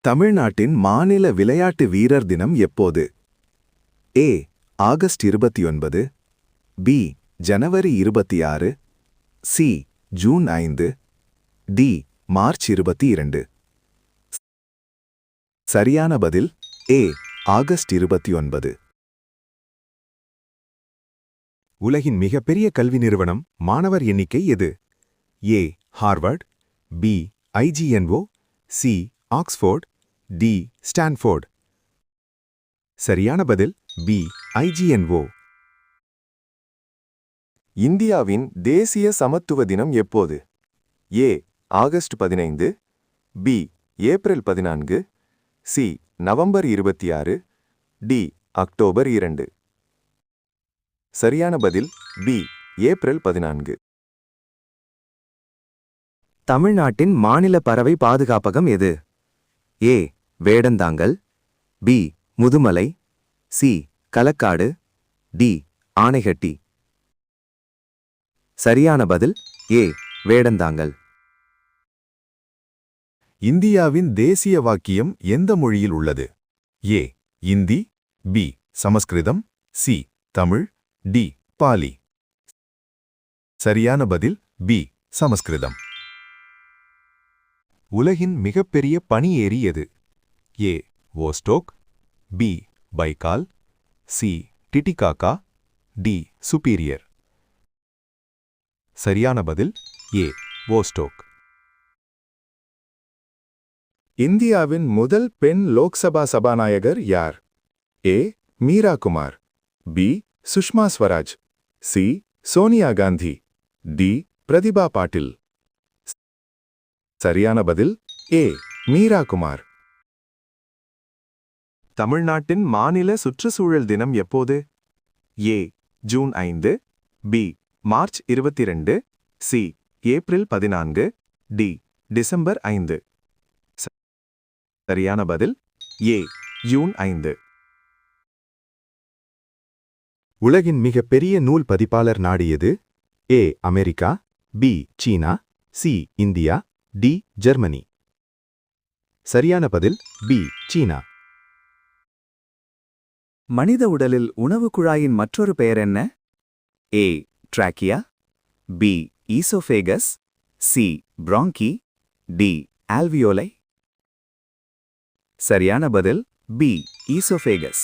தமிழ்நாட்டின் மாநில விளையாட்டு வீரர் தினம் எப்போது? ஏ. August 29, B. ஜனவரி 26, சி. June 5, D. மார்ச் 22. சரியான பதில் ஏ. ஆகஸ்ட் 29. உலகின் மிகப்பெரிய கல்வி நிறுவனம் மாணவர் எண்ணிக்கை எது? A. Harvard, B. IGNO, C. Oxford, D. Stanford. சரியான பதில் பி. IGNO. இந்தியாவின் தேசிய சமத்துவ தினம் எப்போது? A. August 15, B. April 14, C. November 26, D. October 2. சரியான பதில் பி. ஏப்ரல் 14. தமிழ்நாட்டின் மாநில பறவை பாதுகாப்பகம் எது? A. Vedanthangal, B. Mudumalai, C. Kalakkad, D. Anaikatti. சரியான பதில் ஏ. வேடந்தாங்கல். இந்தியாவின் தேசிய வாக்கியம் எந்த மொழியில் உள்ளது? ஏ. இந்தி, பி. சமஸ்கிருதம், சி. தமிழ், டி. பாலி. சரியான பதில் பி. சமஸ்கிருதம். உலகின் மிகப்பெரிய பனியேரி எது? ஏ. வோஸ்டோக், பி. பைக்கால், சி. Titicaca, D. சுப்பீரியர். சரியான பதில் ஏ. வோஸ்டோக். இந்தியாவின் முதல் பெண் லோக்சபா சபாநாயகர் யார்? ஏ. Meera Kumar, B. Sushma Swaraj, C. Sonia Gandhi, D. Pratibha பாட்டில். சரியான பதில் ஏ. மீரா குமார். தமிழ்நாட்டின் மாநில சுற்றுச்சூழல் தினம் எப்போது? A. June 5, B. March 22, C. April 14, D. December 5. சரியான பதில் ஏ. ஜூன் 5. உலகின் மிகப்பெரிய நூல் பதிப்பாளர் நாடு எது? A. America, B. China, C. India, D. Germany. சரியான பதில் பி. சீனா. மனித உடலில் உணவு குழாயின் மற்றொரு பெயர் என்ன? A. Trachea, B. Oesophagus, C. Bronchi, D. Alveoli. சரியான பதில் பி. ஈசோஃபேகஸ்.